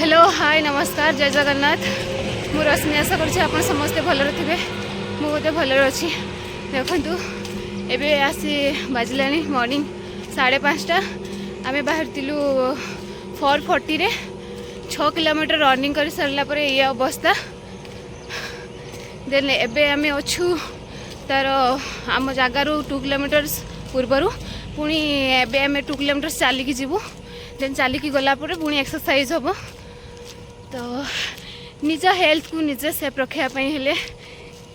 Hello hi नमस्कार जय जगन्नाथ मु रश्मि आशा कर समस्ते भलर थे मुझे भलर अच्छी देखु एबे आसी बाजिला मॉर्निंग 5:30 आम बाहर 4:40 रे 6 किलोमीटर रनिंग कर सारा पर ये अवस्था देन एबे आम अच्छू तार आम जगार 2 किलोमीटर पूर्वर पुणी एबे आम 2 किलोमीटर चलिकी जीवु देन चलिकी गलापर पुणी एक्सरसाइज हम तो निज हेल्थ को निजे सेफ रखापी हेले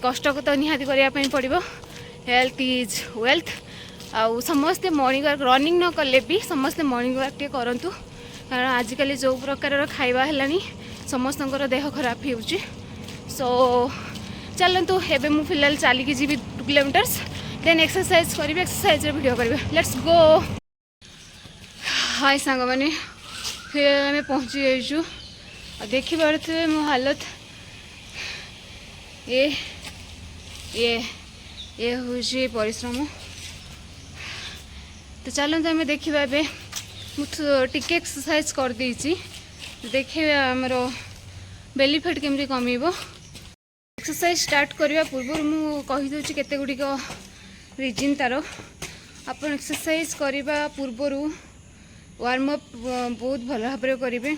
कष्ट को तो निहाती करने पड़ो हेल्थ इज वेल्थ आउ समस्ते मॉर्निंग वॉक रनिंग न कले भी समस्ते मॉर्निंग वॉक टे करूँ कारण आजिकल जो प्रकार खाଇବା है समस्त देह खराब हो सो चलतु एवं मुझे फिलहाल चलिकी जी 2 किलोमीटर्स देन एक्सरसाइज करी एक्सरसाइज वीडियो करेंगे लेट्स गो हाय सांग मैंने फिर आम पहुँची जाइचु देखी पारे मो हालत ये ये ये हूँ परिश्रम तो चलते आम देखा मुझे एक्सरसाइज कर देची देखिए आमर बेली फैट केमती कमेब एक्सरसाइज स्टार्ट करने पूर्व मुझे केते गुड़िक रिजन तार आप एक्सरसाइज करने पूर्वर वार्म अप बहुत भल भाव करेंगे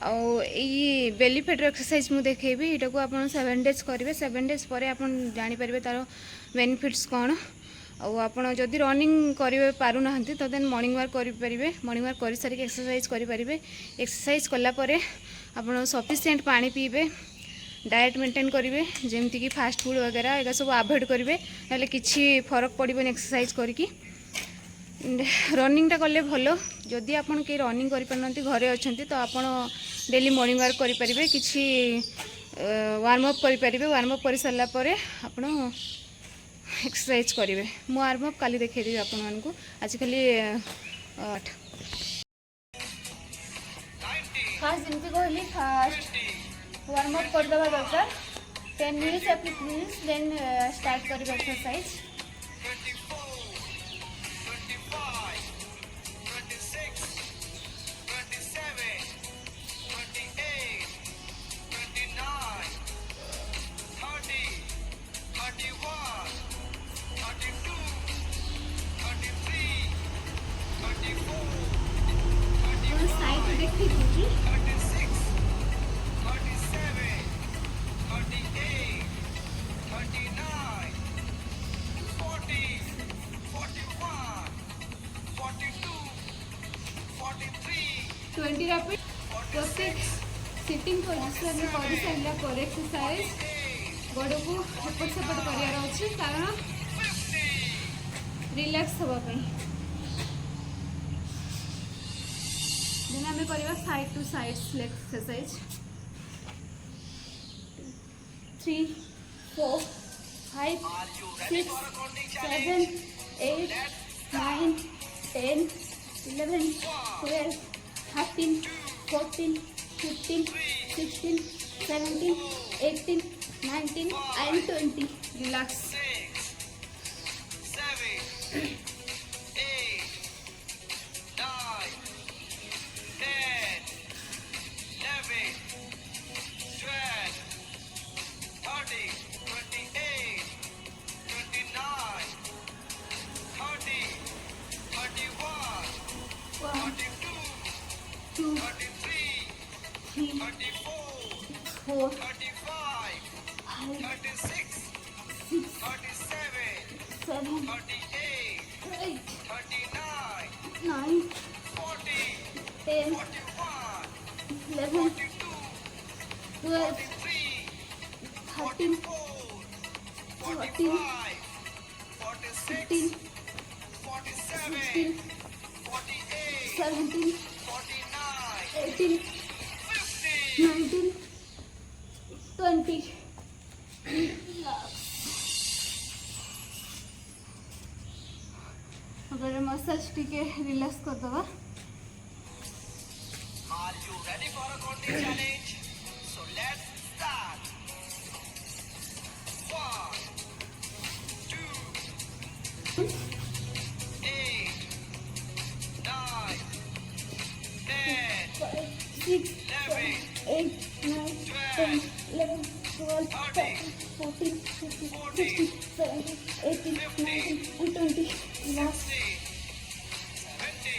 आई बेली फैट एक्सरसाइज मुझे देखेबी यहाँ को आप 7 डेज करेंगे 7 डेज पर आप जापर तार बेनिफिट्स कौन आप जदि रनिंग करेंगे पारना तो देन मॉर्निंग वॉक करेंगे मॉर्निंग वॉक कर सारी एक्सरसाइज करेंगे एक्सरसाइज कलापर आप सफिशिएंट पानी पीबे डाएट मेंटेन करेंगे जमती कि फास्ट फूड वगैरह ये सब अवॉइड करेंगे ना किसी फरक पड़ोनी एक्सरसाइज करके रनिंगटा कले भल जदि आप कहीं रनिंग करें घरे अच्छा तो आप डेली मॉर्निंग वॉक करेंगे किसी वार्म अप करेंगे वार्म अप कर सारापर आप एक्सरसाइज करेंगे मु वार्म अप काली देखी आपको आज खाली फास्ट जमी कहली फास्ट वार्म अप करदे दरकार 10 मिनट्स या 15 मिनट्स देन स्टार्ट करेंगे एक्सरसाइज प्रत्येक सिटिंग पोजिशन कर सारा पर एक्सरसाइज गोड़ को एपट सेपट करार अच्छे कारण रिलैक्स हाँपाई देन आम करवा side to side exercise 3 4 5 6 7 8 9 10 11 12 13 14 15 16 17 18 19 and 20 relax massage टिके रिलैक्स कर दवा 11, 12, 13, 14, 15, 16, 17, 18, 19, and 20. Last. 20,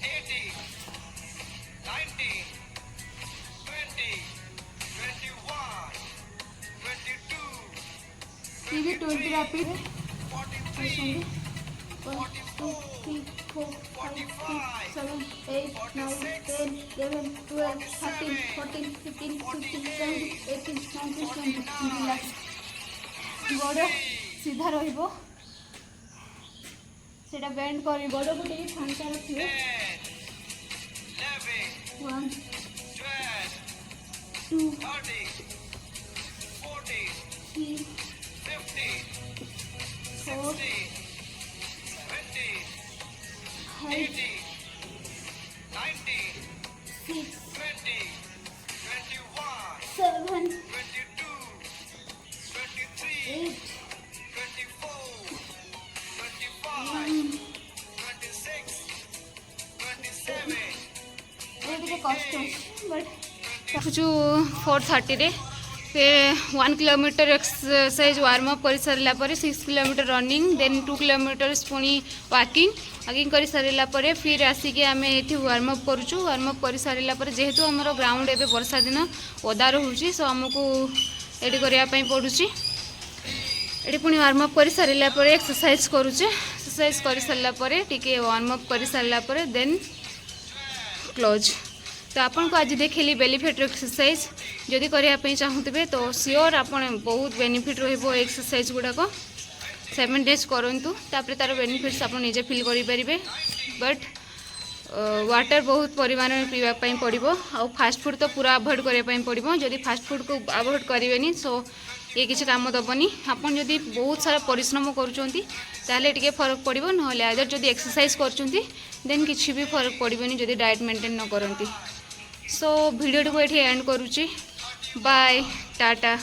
18, 19, 20, 21, 22, ये भी 20 rapid है. 43, 1, 2, 3, 4, 5, 6, 7, 8, 9, 10, 11, 12, 13, 14, 15, 16, 17, 18, 19, 20. Relax. गोड़ सीधा रहिबो. सेटा बेंड करी गोड़ को टिके फांका रखिए. 11, 1, 12, 2, 13, 14, 3, 15, 4, 16, 20, 5, 18, 19, 6, 20, 21, 7, 22, 23, 8, 24, 25, 26, 27, ये टिके कष्ट बट रखुछु 4:30 रे. फिर 1 किलोमीटर एक्सरसाइज वार्म अप कर सारा पर 6 किलोमीटर रनिंग देन 2 किलोमीटर पुणी वॉकिंग कर सारा पर फिर आसिक आम ये वार्म अप करुचु. वार्म अप कर सारा पर जेहेतु आमर ग्राउंड एवं वर्षा दिन ओदा रोचे सो आमको ये करने पड़ुची. ये पुणी वार्म अप कर सारा पर एक्सरसाइज करुचे. एक्सरसाइज कर सारा पर टिके वार्म अप कर सारा पर देन क्लोज. तो आपन को आज देखली बेली फैट एक्सरसाइज जदि करने चाहूबे तो सियोर आपन बहुत बेनिफिट रहिबो एक्सरसाइज गुड़ाक 7 days करंतु तापर तार बेनिफिट्स आप निजे फील करें. बट वाटर बहुत परिमाण में पीवाई पड़ो. आउ फास्ट फूड तो पूरा अवॉइड करने पड़ो. जदि फास्ट फूड को अवॉइड करेंगे सो ये किसी काम दबनी. आपन जदि बहुत सारा परिश्रम करुँच ताले टिके फरक पड़ो ना आदर जदि एक्सरसाइज कर देन किसी भी फरक पड़ोनी जदि डाइट मेंटेन न करती. सो वीडियो को ये एंड करुच्ची. बाय टाटा.